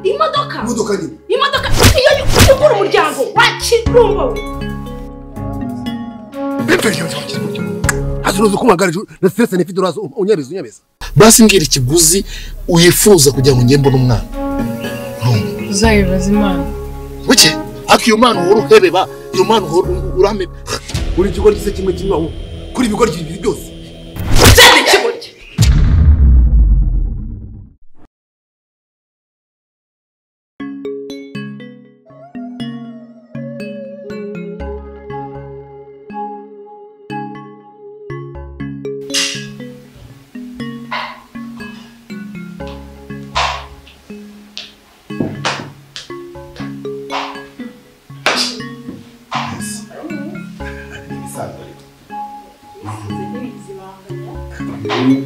imodoka nini imodoka iyo ukura umuryango wakirumbo Azuruzo kumagara na stress ni fidurazo unyabeza basi mbwira ikiguzi uyifuza kugira ngo ngembo n'umwana uzayibaza Imana buke akiyo mana uruhebeba iyo mana urame uri kigo gise kimwe aho kuri ibigo by'ibiri byose cyane kigorye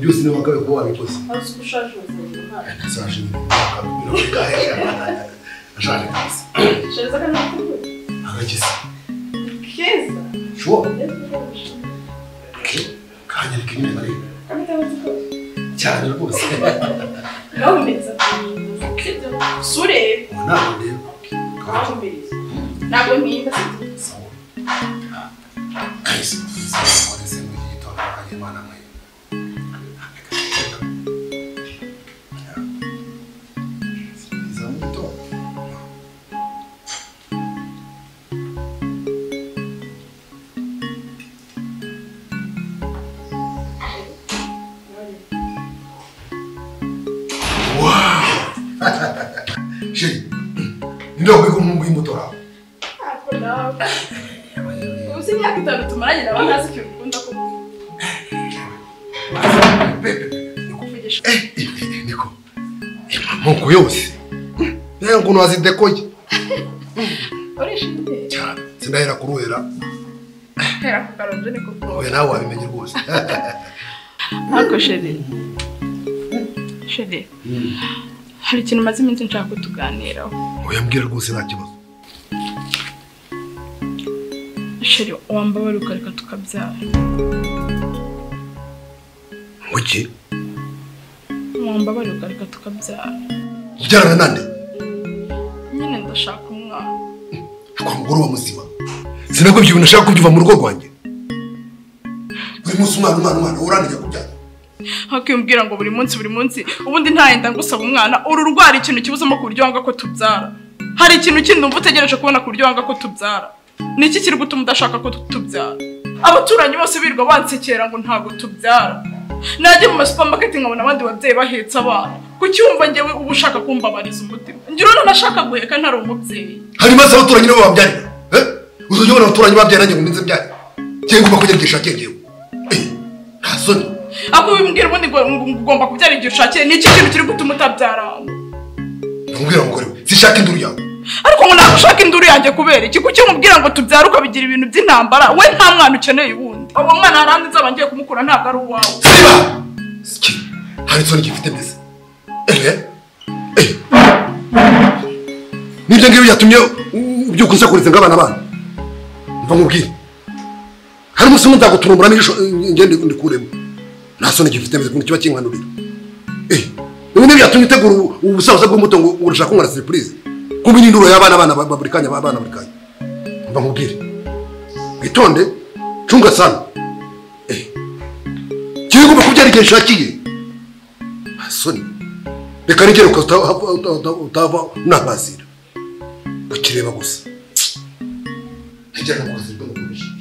byose ni wakawe ko wabikoze ushaje wazanye nashaje ashaje kabisa sheza kana kuko agakisa keza sure kanya rikini bari cyane rwose nawe meza sure ntabwo ntabwo mpimba sawa guys se mu gitondo akanyemana mwe Chérie, ndio kwa Mungu imotora. Ako nawe. Usinya kitano tumaranye na banazi cyo ukunda ko. Pepe, Nikuvugisha. niko. Moko yose. Naya ngono azidekoye. Orishinde. Cyane. Sindahera kuruhera. Hera kukaronje niko. Oya nawe wabimenye rwose. Ako shede. Shede. Hari ikintu maze iminsi nshaka kutuganiraho. Oya mbwira rwose nta kibazo. Sheri wambabara ukareka tukabyara. Oke. Wambabara ukareka tukabyara. Byarana nande? Nyine ndashaka umwana. Kwa mugoro wa muzima. Sinako byibona nashaka kubyuva mu rugo rwanjye. Buri munsi umwana uranije kubyara. Hakimbwira ngo buri munsi ubundi ntayenda ngusaba umwana ururwara ikintu kibuzamo ku buryo wanga ko tubyara. Hari ikintu kindi umva utegereje kubona ku buryo wanga ko tubyara. Niki kiri gutuma udashaka ko tubyara? Abaturanyi bose birirwa bansekera ngo ntago tubyara. Najye mu supermarket nkabona abandi babyeyi bahetse abana. Kucyumva ngewe ubu ushaka kumbabariza umutima. Ngira none nashaka guheka ntari umubyeyi. Hari maze abaturanyi nabo babyarira. Uzujye ubona abaturanyi babyaranye ngo ninze byari. Cyangwa ngomba kugeresha kengewe. Hasoni. Ako bimbwira ubundi ngo ugomba kubyara igihe ushakiye niki kintu kiri gutuma utabyara. Ndamubwira ngo kore sishaka induru yawe. Ariko ngo nagushaka induru yanjye kubera iki kuki mubwira ngo tubyara ukabigira ibintu by'intambara we nta mwana ukeneye ubundi. Abo mwana harandi nzaba ngiye kumukura ntabwo ari uwawe. Siba. Ski. Hari soni gifite mbese. Nibyo ngiye yatumye ubyukuza kuriza ngabana bana. Mva nkubwire. Hari umusoma ndaguturumbura n'ijisho ngende ndikuremo. Nta soni gifite mbese kiba kinkanurira. Ubu niba yatumye utegura ubusabuza bw'umutungo urashaka kunkora surprise. Kuba n'induro y'abana baburikanya abana burikanya. Mva nkubwire. Witonde chunga sana. Kigo bakubyara igihe shakiye. Hasoni. Reka nigere utava unabazira. Ukireba gusa. Nigera nakuzirwa n'ubishije.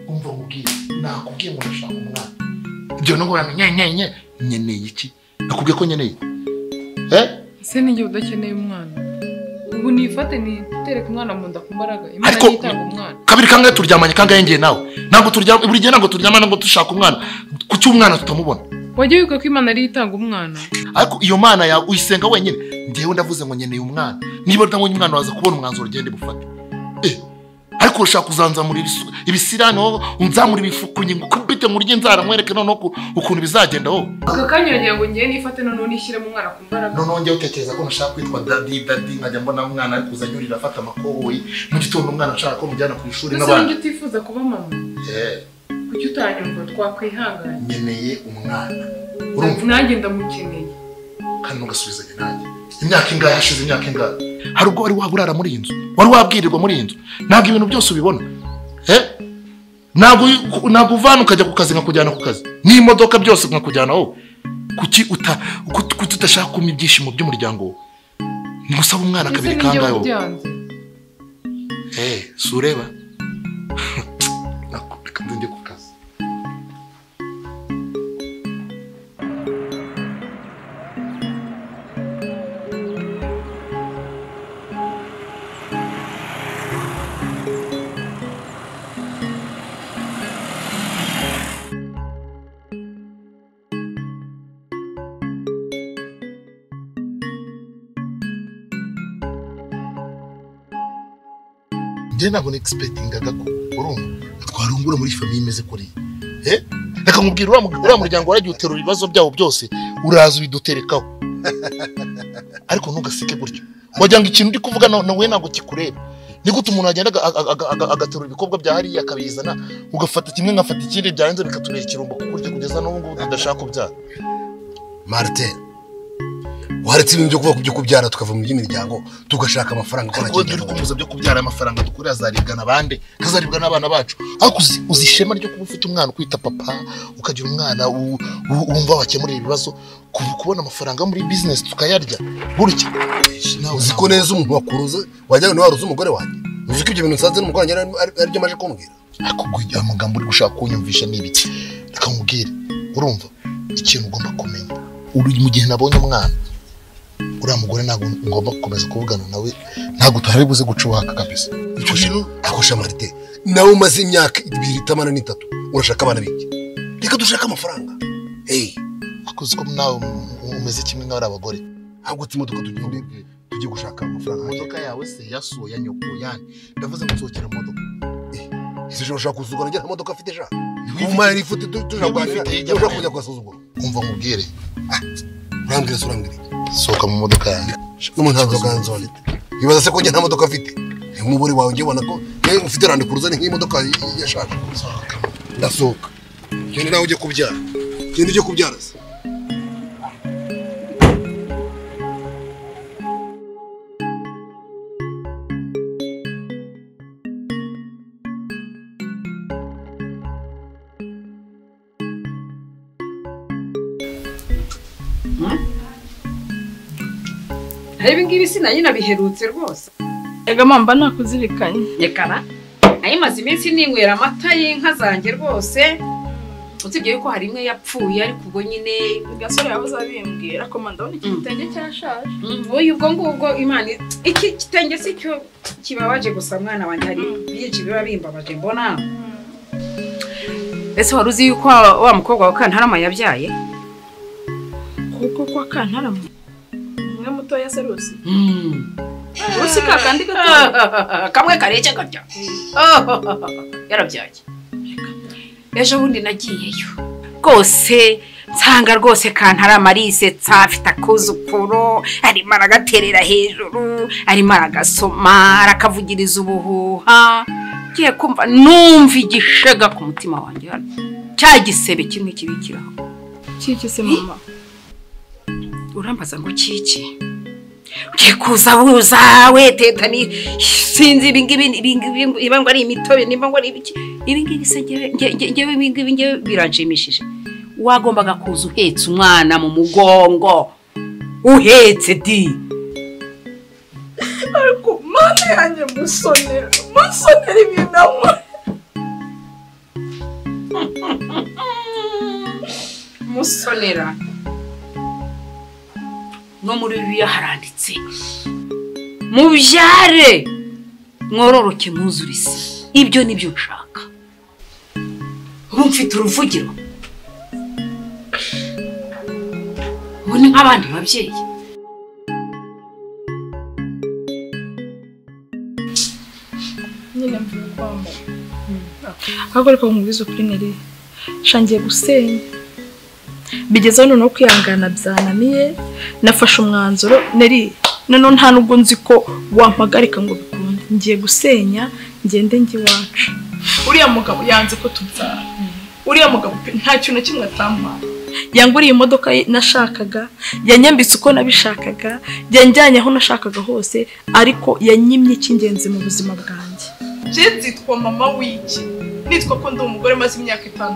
umva mubwire nakubwiye ngo ndashaka umwana ibyo no ngora nyenye nyeneye iki nakubwiye ko nyeneye ese ninjye udakeneye umwana ubu nifate nitereka umwana mu nda ku mbaraga Imana yitanga umwana kabiri kangahe turyamanye kangahe ngiye nawe ntabwo turyama buri gihe ntabwo turyamana ngo dushaka umwana kuki umwana tutamubona wajye wibuka ko Imana ari itanga umwana ariko iyo mana yawe uyisenga wenyine ngewe ndavuze ngo nyeneye umwana niba utabonye umwana waza kubona umwanzuro ugende bufate ariko ushaka kuzanzamura ibisirani wowe unzamura ibifukunyi ngo kubite muri inzara mwereke none ukuntu bizagenda wowe aka kanya ngira ngo ngiye nifate none nishyire mu mwana ku mbaraga none ngiye utekereza ko nashaka kwitwa daddy nkajya mbona umwana ari kuzanyurira afata amakoboyi mu gitondo umwana ashaka ko mujyana ku ishuri n'abandi utifuza kuba mama kuki utanyumva twakwihangana nkeneye umwana urumva nanjye ndamukeneye kandi ntugasubizanye nanjye imyaka ingahe hashize imyaka ingahe hari ubwo wari waburara muri iyi nzu wari wabwirirwa muri iyi nzu ntabwo ibintu byose ubibona ntabwo uvana ukajya ku kazi nkakujyana ku kazi n'imodoka byose nkakujyana wowe kuki udashaka kumpa ibyishimo by'umuryango wowe ntusaba umwana kabiri kangahe wowe si ureba reka njye ku kazi njye ntabwo nexpectingaga ko urumva twarungura muri famille imeze kuri reka nkubwira uriya muryango waragiye uterura ibibazo byabo byose uraza ubiduterekaho ariko ntugaseke gutyo wagira ngo ikintu ndi kuvuga nawe ntabwo kikureba ni gute umuntu agenda agaterura ibikorwa bya hariya akabizana ugafata kimwe ngafata ikindi byarenze bikatubera ikirumbo ku buryo kugeza n'ubu ngubu tudashaka kubyara Martin waretse ibintu byo kuvuga ku byo kubyara tukava mu by'imiryango tugashaka amafaranga ko nakindi turi kumuza byo kubyara amafaranga dukurira azaribwana bande kazaribwa n'abana bacu ariko uzishema ryo kuba ufite umwana kwita papa ukagira umwana wumva wakemurira ibibazo kubona amafaranga muri business tukayarya burya uziko neza umuntu wakuruza wajyaga no waruza umugore wanjye uziko ibyo bintu nsanze n'umugore wanjye ari byo maje kumbwira ariko kujya amagambo uri gushaka kunyumvisha n'ibiki reka nkubwire urumva ikintu ugomba kumenya uri mu gihe nabonye umwana uriya mugore ntabwo ngomba gukomeza kuvugana nawe ntabwo tutari buze gucuhaka kabisa icyo kintu akosha Marite nawe umaze imyaka 2 n'itatu urashaka abana biki reka dushaka amafaranga akoze ko nawe umeze kimwe n'abari abagore ahubwo imodoka tujye gushaka amafaranga imodoka yawe se yasoya nyoko yani ndavuze ngo nzokera imodoka ese ushaka kuzugura njye imodoka afite ja umma yari ifite tujagwanira ushaka kujya kwasuzugura umva mubwire urambwira soka mu modoka yanjye n'umuntu ntazoganzo walite bibaza se ko njye nta modoka afite umuburi wawe ngiye ubona ko ufite rande kuruza ni nk'imodoka yashaje ndasohoka cyane nawe ujye kubyara cyane ujye kubyara se Ibi ngibi sinanye nabiherutse rwose. Ega mamba nakuzirikanye. Yekara. Ayimaze iminsi ninywera amata y'inka zanjye rwose. Utibye yuko hari imwe yapfuye ariko ubwo nyine gasore yabuze abimbwira ko mandabona iki gitenge cyashaje. Oya ubwo ngubwo Imana iki kitenge si cyo kibabaje gusa mwana wanjye hari byinshi biba bimbabaje mbona. Ese waruzi yuko wa mukobwa wa Kantarama yabyaye? Kuko kwa Kantarama umwe muto ya Serusi. Usi kakandi gato. Kamwe kareke gatya. Yarabyaye. Ejo bundi nagiyeyo. Rwose nsanga rwose Kantarama arisetsa afite akuzukuru arimo aragaterera hejuru arimo aragasoma arakavugiriza ubuhuha. Ngiye kumva numva igishega ku mutima wanjye hano. Cya gisebe kimwe kibikiraho. Kiki se mama? Urambaza ngo kiki? Ugiye kuza buza weteta ni sinzi ibingibi iba ngo ari imitobe nimba ngo ari ibiki ibingibi se ngewe ibingibi biranshimishije. Wagombaga kuza uhetse umwana mu mugongo uhetse di ariko mama yanjye musonera ibinamwe musonera no muri biya haranditse mubyare mwororoke muzurisi ibyo nibyo nshaka mfite uruvugiro ubone nk'abandi babyeyi nyine mvuye kwamba ahubwo ariko nkubwiza ukuri neri shangiye gusenya bigezeho noneho kwihangana byananiye nafashe umwanzuro neri none nta nubwo nzi ko wampagarika ngo bikunde ngiye gusenya ngende njye iwacu uriya mugabo yanze ko tubyara uriya mugabo nta kintu na kimwe atampaye yanguriye imodoka nashakaga yanyambitse uko nabishakaga yanjyanye aho nashakaga hose ariko yanyimye icy'ingenzi mu buzima bwanjye je zitwa mama wiki nitwa ko ndi umugore maze imyaka 5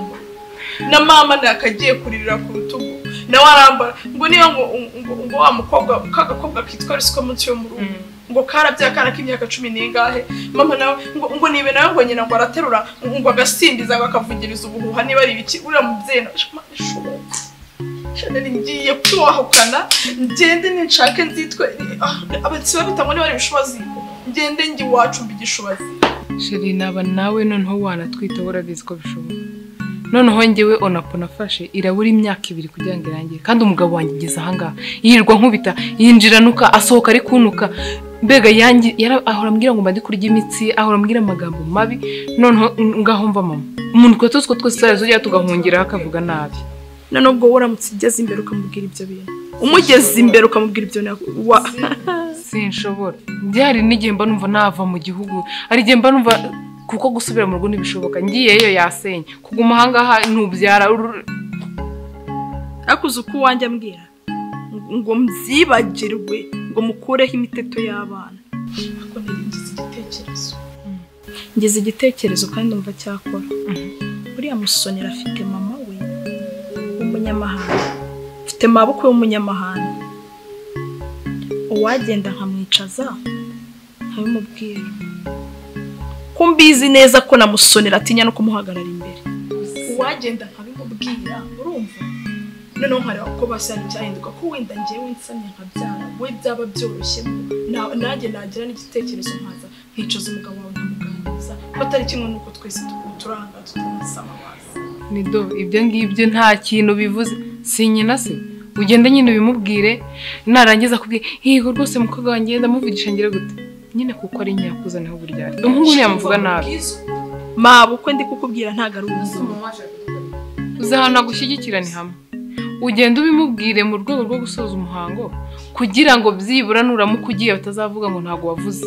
na mama nakagiye kuririra ku rutugu na warambara ngo niyo ngo wa mukobwa kagakobwa kitwa risiko munsi yo mu rugo ngo karabya kana k'imyaka 10 n'ingahe mama nawe ngo nibe nawe ngo nyina ngo araterura ngo agasindiza akavugiriza ubuhuha niba ari ibiki uriya mubyeyi shana ngiye kwahukana ngende ninshake nzitwe abatsi babita ngo niba ari ibishobozi ngende ngi wacu mbigishobozi sheri naba nawe noneho wanatwita urabizi ko bishoboka noneho ngewe onapo nafashe irabura imyaka 2 kugira ngo irangire kandi umugabo wanjye ngeze ahangaha yirirwa nkubita yinjira nuka asohoka ari kunuka mbega yanjye ahora ambwira ngo mbandi kurya imitsi ahora ambwira amagambo mabi noneho ngaho mva mama umuntu ko twese tuzajya tugahungira akavuga nabi none ubwo uramutse igeze imbere ukamubwira ibyo bintu umugeze imbere ukamubwira ibyo sinshobora byari n'igihe mba numva nava mu gihugu ari gihe mba numva kuko gusubira mu rugo nibishoboka ngiyeyo yasenye kuguma ahangaha ntubyara akuze uko wanjye ambwira ngo mbyibagirwe ngo mukureho imiteto y'abana ako ngize igitekerezo kandi ndumva cyakora buriya musonera afite mama we umunyamahanga afite mabukwe w'umunyamahanga uwagenda nkamwicaza nkabimubwira ko mbizi neza ko namusonera atinya no kumuhagarara imbere uwagenda nkabimubwira urumva noneho nkareba ko basana cyahinduka ko wenda ngewe nsanye nkabyara we byaba byoroshye nanjye nagira n'igitekerezo nkaza nkicaza umugabo wawe nkamuganiriza ko atari kimwe nuko twese turanga tutanasama basi nido ibyo ngibyo nta kintu bivuze sinyina se ugende nyine ubimubwire narangiza kubwira yego rwose mukobwa wanjye ndamuvugisha ngira gute nyine kuko ari nyakuzanaho buryari umuhungu ntiyamuvuga nabi mabukwe ndi kukubwira ntago ari ubuzima uzahana gushyigikirana hamwe ugenda ubimubwire mu rwego rwo gusoza umuhango kugira ngo byibura nuramuka ugiye batazavuga ngo ntago wavuze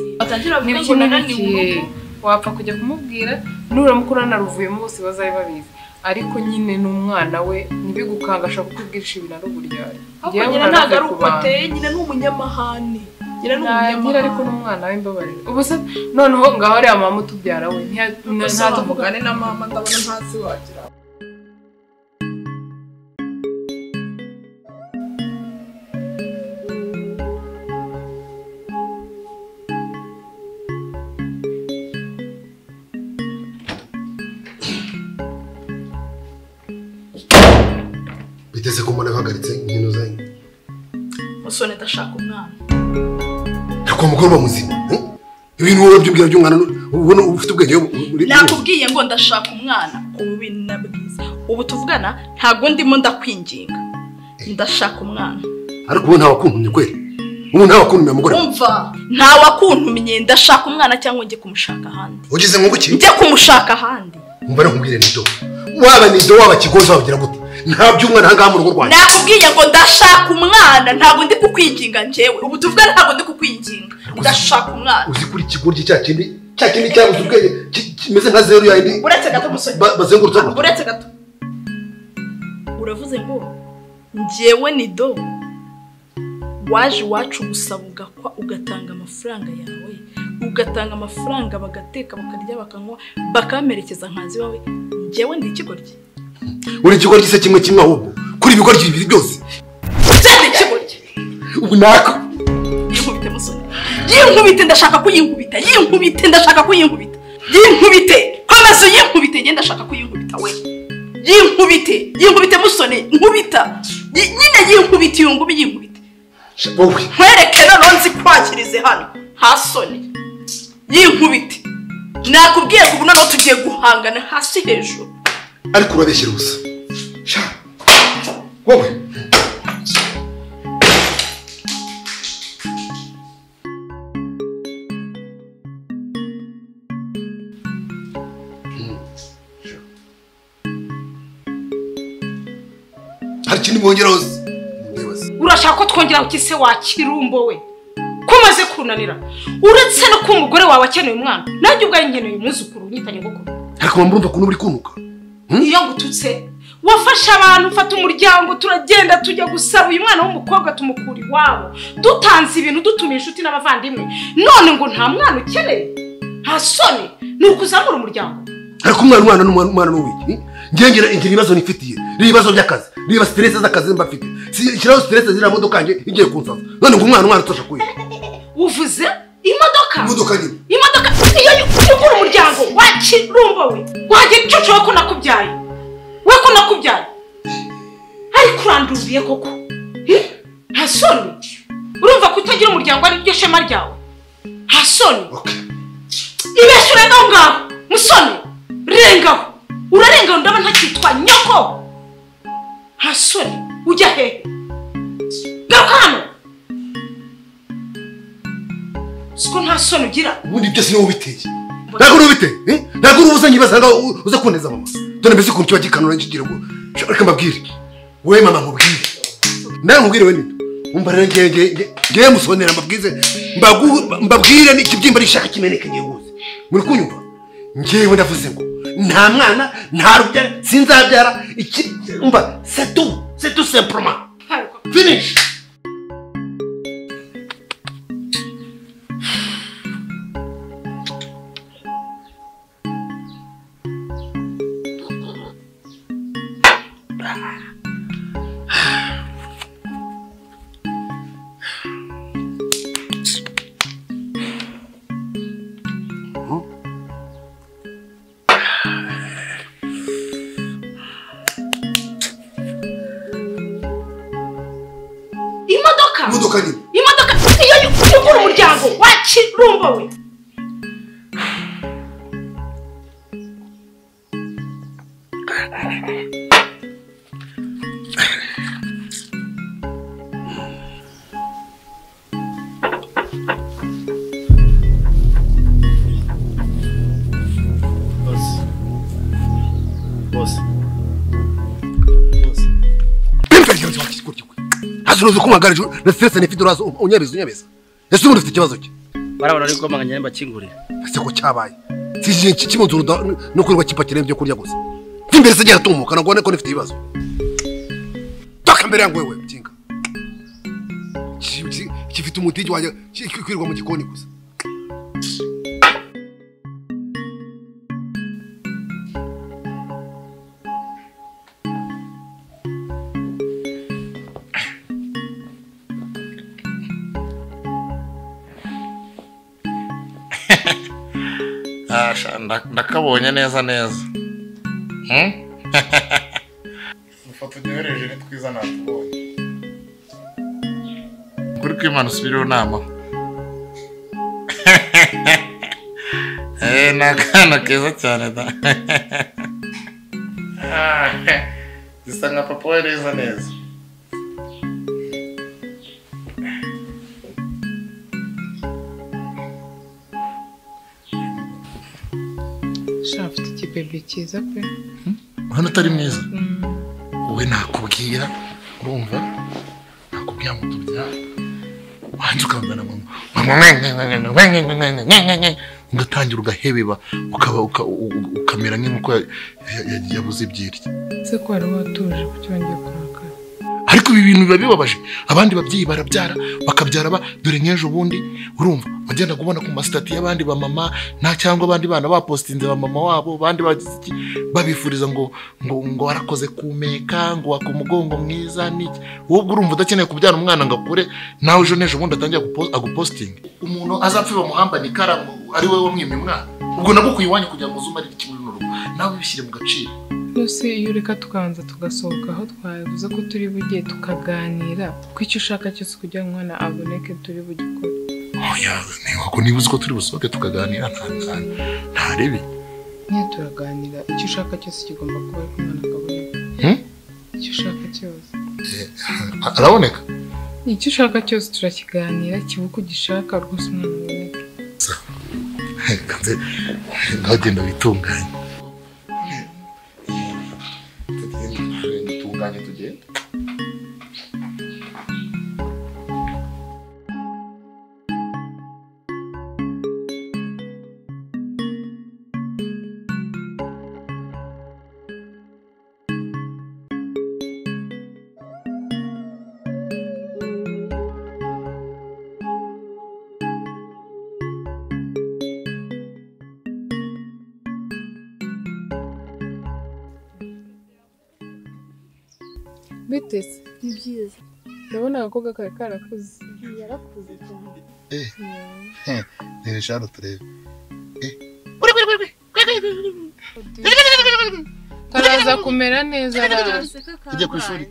nibyo nananiwe wapfa kujya kumubwira nuramuka uranaruvuyemo bose bazabe babizi ariko nyine n'umwana we nibigukanga ashaka kukubwirisha ibintu ari uburyari ngewe ntago ari uko ateye nyine n'umunyamahane nyira ariko n'umwana we mbabarira ubuse noneho ngaho ari mama utubyara we ntazavugane na mama ndabona ntazi wagira biteze ko mbona bahagaritse inkino zanyu musone ndashaka umwana ko mugorba muzima ibintu wowe byubwira by'umwana ubona ufite ubwenge muri nakubwiye ngo ndashaka umwana kubi nabwiza ubu tuvugana ntago ndimo ndakwinginga ndashaka umwana ariko ubu nta wakuntumye kweli ubu nta wakuntumye mugore umva nta wakuntumye ndashaka umwana cyangwa njye kumushaka ahandi ugize ngo guki njye kumushaka ahandi umva nkubwire nido waba nido waba kigozo wagira gute nta by'umwana hangaha mu rugo rwanjye nakubwiye ngo ndashaka umwana ntago ndi kukwinginga njyewe ubu tuvugana ntago ndi kukwinginga ndashaka umwana uzi kuri kigoryi cyakindi cyabuze ubwenge kimeze nka zero yindi uretse gato musore bazengurutse uretse gato uravuze ngo njyewe nido waje iwacu gusaba ugakwa ugatanga amafaranga yawe ugatanga amafaranga bagateka bakarya bakanywa bakamerekeza nkazi wawe njyewe ndi ikigoryi uri ikigoryi se kimwe ahubwo kuri ibigoryi bibiri byose ndi ikigoryi ubu nako yinkubite musore yinkubite ndashaka kuyinkubita yinkubite ndashaka kuyinkubita yinkubite kwamaze yinkubite ngenda ndashaka kuyinkubita we yinkubite musone nkubita nyine yinkubite yungubi yinkubite wowe nkwereke none nzi kwakirize hano hasone yinkubite nakubwiye ko ubu noneho tugiye guhangana hasi hejuru ariko urabeshyira ubusa wowe hari ikindi mwongeraho se urashaka ko twongera ku kise wa kirumbo we kumaze kunanira uretse no ko umugore wawe akeneye umwana nanjye ubwo nkeneye umuzukuru nyitanye goko ariko murumva ko nuri kunuka iyo ngututse wafasha abantu ufata umuryango turagenda tujya gusaba uyu mwana w'umukobwa tumukura iwabo dutanze ibintu dutumiye inshuti n'abavandimwe none ngo nta mwana ukeneye nta soni ni ukuzamura umuryango ariko umwana n'uwiki ngengera ingira ibibazo nifitiye n'ibibazo by'akazi niba stress z'akazi mba mfite ikiraho stress zira modoka nje igiye kunsaza none ngo umwana utosha kuyi uvuze imodoka nyine iyo ukura umuryango wakirumbo we wagiye cucuwe ko nakubyaye we ko nakubyaye ariko uranduriye koko nta soni urumva kutagira umuryango ari ryo shema ryawe nta soni ibeshe urengaho ngaho musoni rengaho urarengaho ndaba ntakitwa nyoko nta soni ujya hehe garuka hano siko nta soni ugira ubundi byose niwo biteye ntabwo n'ubiteye ntabwo urubuza nkibasanga uza kuneza mama dore mbese ukuntu kiba gikanura nkigira ngo reka mbabwire wowe mama nkubwire nawe nkubwire we nini umva rero ngiye musonera mbabwire n'ikibyimba rishaka kimeneke ngiye guze muri kunyumva ngewe ndavuze ngo nta mwana nta rubyara sinzabyara umva c'est tout simplement finish imodoka iyo ukura umuryango wakirumbo we Hazuruze kumagara na stress nifite urazo unyabeza ese ubundi ufite ikibazo cye barabona ari ko manganya mbakingurira ese ko cyabaye sije kimunzu no kurwa kipakire byo kurya gusa imbere se gera tumuka nagone ko nifite ibibazo toka mbere yangu wewe mtinga kifite umutiji waje kwirwa mu gikoni gusa ndakabonye neza ifoto nyohereje ni twiza natubonye kuri kwimana usubiriho nama ni akana keza cyane da zisa nka papa we neza Shafite ikibebe cyiza pe hano utari mwiza wowe nakubwira urumva nakubwira ngo tubyara wanjye ukabana ugatangira ugahebeba ukamera nk'uko yabuze ibyirya se ko wari watuje ku cyongeye kurakara ariko ibi bintu biba bibabaje abandi babyeyi barabyara bakabyara dore nk'ejo bundi urumva bagenda kubona ku masitati y'abandi ba mama nta cyangwa abandi bana bapostinze ba mama wabo abandi babifuriza ngo warakoze kumeka ngo wakumugongo mwiza niki wowe urumva udakeneye kubyara umwana ngo akure nawe ejo n'ejo bundi atangiye agupostinga umuntu azapfa bamuhamba ni karamu ari wowe wamwimye umwana ubwo nagukuye iwanyu kugira ngo uzumare kimwe n'urugo nawe bishyire mu gaciro Nose iyo reka tukanza tugasohoka aho twavuze ko turi bugiye tukaganira ko icyo ushaka cyose kugira ngo umwana aboneke turi bugikore ko niba uzi ko turi busohoke tukaganira ntarebe niyo turaganira icyo ushaka cyose kigomba kuba ariko umwana akaboneka icyo ushaka cyose araboneka icyo ushaka cyose turakiganira kiba uko ugishaka rwose umwana aboneke ntagenda witunganye tugende bitese ni byiza ndabona agakobwa kawe karakuze yarakuze cyane rero shano turebe karaza kumera neza araza ujya ku ishuri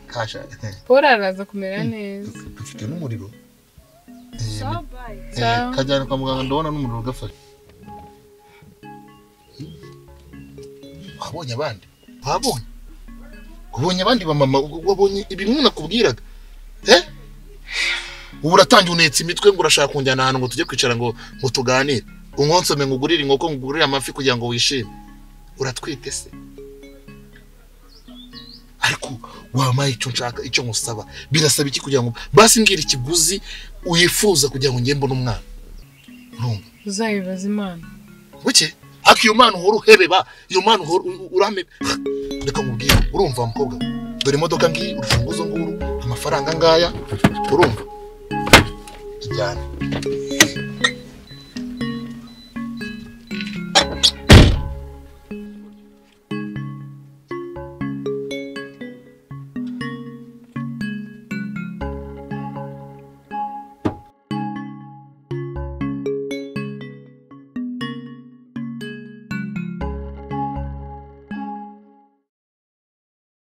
kasha Paul araza kumera neza ufite n'umuriro Sawa. kajyana kwa muganga ndabona n'umuriro ugafashe wabonye abandi wabonye abandi bamama wabonye ibintu nakubwiraga ubu uratangiye unetse imitwe ngo urashaka kunjyana ahantu ngo tujye kwicara ngo tuganire unkonsome ngugurire inkoko ngugurire amafi kugira ngo wishime uratwite se ariko wamaye icyo nshaka icyo ngusaba birasaba iki kugira ngo basi mbwira ikiguzi uyifuza kugira ngo ngiye mbone umwana uzayibaza Imana buke akiyo mwana uhora uhebeba iyo mwana uhora urame reka mubwire urumva mukobwa dore imodoka ngiyi urufunguzo nguru amafaranga ngaya urumva ijyana